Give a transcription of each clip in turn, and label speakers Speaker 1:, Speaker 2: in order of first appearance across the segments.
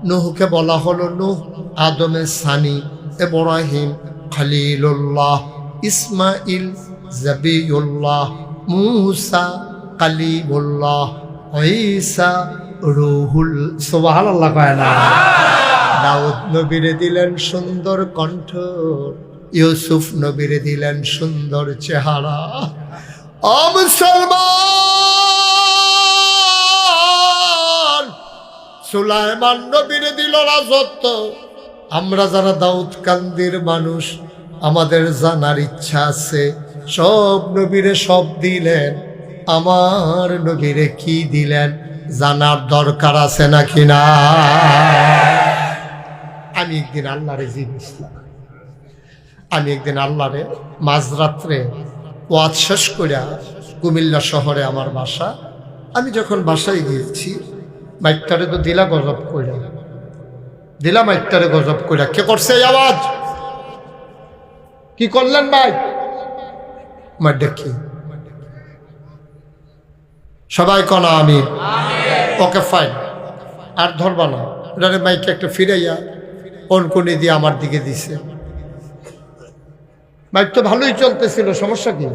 Speaker 1: নূহকে বলা হলো নূহ আদমের সানি, ইব্রাহিম খলিলুল্লাহ, ইসমাইল জাবিউল্লাহ, মূসা কালিমুল্লাহ, ঈসা রূহুল। সুবহানাল্লাহ কয় না? দাউদ নবীরে দিলেন সুন্দর কণ্ঠ, ইউসুফ নবীরে দিলেন সুন্দর চেহারা। ও মুসলমান, সুলাইমান নবীরে দিল রাজত্ব। আমরা যারা দাউদ কান্দির মানুষ, আমাদের জানার ইচ্ছা আছে সব নবীরে সব দিলেন, আমার নবীরে কি দিলেন জানার দরকার আছে নাকি না? আমি একদিন আল্লাহরে জিজ্ঞেসলাম, আমি একদিন আল্লাহরে মাঝরাত্রে ওয়াজ শেষ করিয়া, কুমিল্লা শহরে আমার বাসা, আমি যখন বাসায় গিয়েছি, মাইকটারে তো দিলা গজব কইরা, দিলা মাইকটারে গজব কইরা। কে করছে এই আওয়াজ? কি করলেন ভাই? মাইক দেখি সবাই কনা আমি। ওকে ফাইন, আর ধরবা না। ওটারে মাইকে একটা ফিরাইয়া কোনকুনি দিয়ে আমার দিকে দিছে। মাইক তো ভালোই চলতেছিল, সমস্যা কি?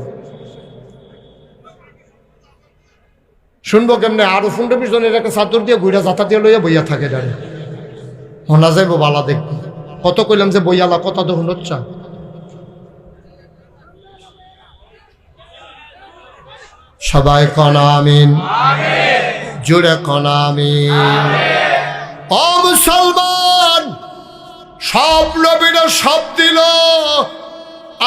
Speaker 1: শুনবো কেমনে? আরো শুনতে পিছনে একটা চাদর দিয়ে ঘুরা যাতা দিয়ে লইয়া বইয়া থাকে, জানে হোনা যাইব বালা দেখবি। কত কইলাম যে বইয়ালা, কথা তো শুনচ্ছা। সবাই কনা আমিন, জোরে কনা আমিন। ও মুসলমান, সব নবীরা সব দিল,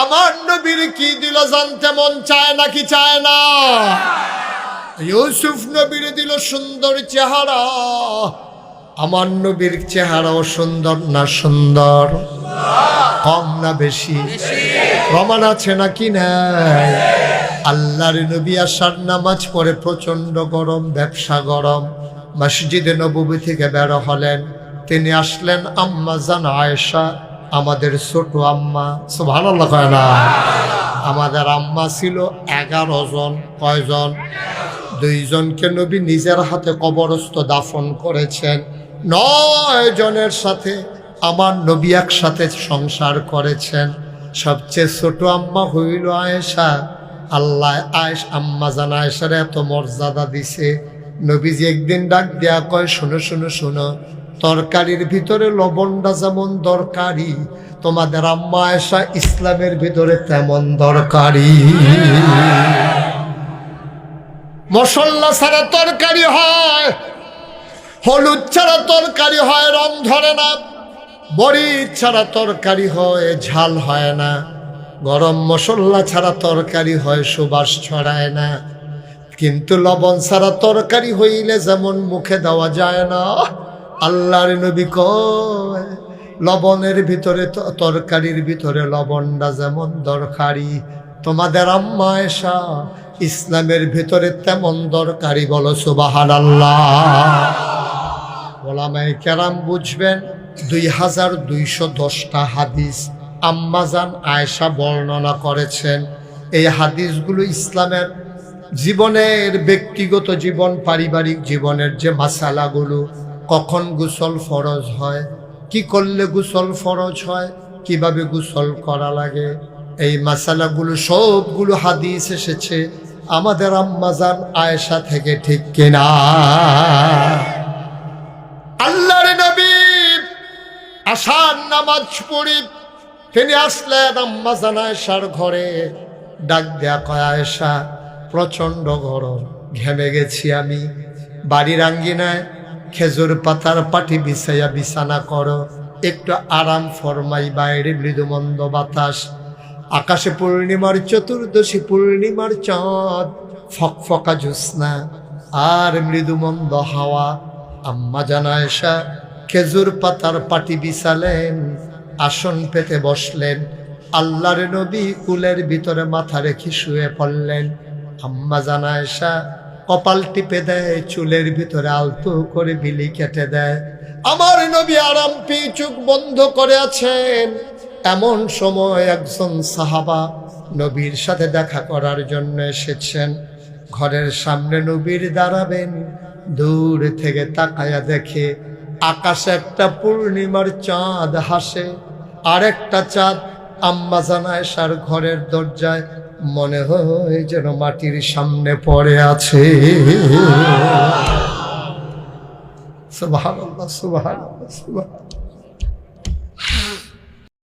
Speaker 1: আমার নবীর কি দিল জানতে মন চায় নাকি চায় না? ইউসুফ নবীর দিল সুন্দর চেহারা, আমার নবীর চেহারাও সুন্দর না সুন্দর? কম না বেশি? প্রমাণ আছে নাকি নাই? আল্লাহর নবী আসার নামাজ পড়ে প্রচন্ড গরম, ব্যবসা গরম, মসজিদে নববী থেকে বের হলেন। তিনি আসলেন আম্মা জান আয়েশা, আমাদের ছোট আম্মা। সুবহানাল্লাহ কয় না? আমাদের আম্মা ছিল 11 জন। কয়জন? 2 জনকে নবী নিজের হাতে কবরস্থ দাফন করেছেন। 9 জনের সাথে আমার নবী একসাথে সংসার করেছেন। সবচেয়ে ছোট আম্মা হইল আয়েশা। আল্লাহ আম্মা জান আয়েশার এত মর্যাদা দিছে, নবীজি একদিন ডাক দেয়া কয়, শোনো শোনো শোনো, তরকারির ভিতরে লবণটা যেমন দরকারি, তোমাদের আম্মা আয়েশা ইসলামের ভিতরে তেমন দরকারি। মশলা ছাড়া তরকারি হয়, হলুদ ছাড়া তরকারি হয়, রং ধরে না। বড়ি ছাড়া তরকারি হয়, ঝাল হয় না। গরম মশলা ছাড়া তরকারি হয়, সুবাস ছড়ায় না। কিন্তু লবণ ছাড়া তরকারি হইলে যেমন মুখে দেওয়া যায় না, আল্লাহর নবী কয় লবণের ভিতরে, তরকারির ভিতরে লবণটা যেমন দরকারি, তোমাদের আম্মা আয়েশা ইসলামের ভিতরে তেমন দরকারি। বলো সুবহানাল্লাহ। ওলামায়ে কেরাম বুঝবেন, 2210টা হাদিস আম্মাজান আয়েশা বর্ণনা করেছেন। এই হাদিসগুলো ইসলামের জীবনের, ব্যক্তিগত জীবন, পারিবারিক জীবনের যে মাসালাগুলো, কখন গোসল ফরজ হয়, কি করলে গোসল ফরজ হয়, কিভাবে গোসল করা লাগে, এই মাসালাগুলো সবগুলো হাদিস এসেছে আমাদের আম্মাজান আয়েশা থেকে। ঠিক কিনা? আল্লাহর নবী আসার নামাজ পড়ি তিনি আসলেন আম্মাজান আয়েশার ঘরে। ডাক দেয়া কয়, আয়েশা প্রচণ্ড গরম, ঘেমে গেছি আমি, বাড়ির আঙ্গিনায় খেজুর পাতার পাটি বিছাইয়া বিছানা করো, একটু আরাম ফরমাই, বাইরে মৃদুমন্দ বাতাস, আকাশে পূর্ণিমার চতুর্দশী, পূর্ণিমার চাঁদ, ফকফকা জ্যোৎস্না আর মৃদুমন্দ হাওয়া। আম্মা জান আয়েশা খেজুর পাতার পাটি বিছালেন, আসন পেতে বসলেন, আল্লাহর নবী কুলের ভিতরে মাথা রেখে শুয়ে পড়লেন। আম্মা জান আয়েশা কপাল টিপে দেয়, চুলের ভিতরে আলতো করে বিলি কেটে দেয়। আমার নবী আরাম পেয়ে চোখ বন্ধ করে আছেন। এমন সময় একজন সাহাবা নবীর সাথে দেখা করার জন্য এসেছেন। ঘরের সামনে নবীর দাঁড়াবেন, দূর থেকে তাকায়া দেখে আকাশে একটা পূর্ণিমার চাঁদ হাসে, আরেকটা চাঁদ আম্মা জান আয়েশার ঘরের দরজায় মনে হয় যেন মাটির সামনে পড়ে আছে। সুবহানাল্লাহ, সুবহানাল্লাহ, সুবহানাল্লাহ।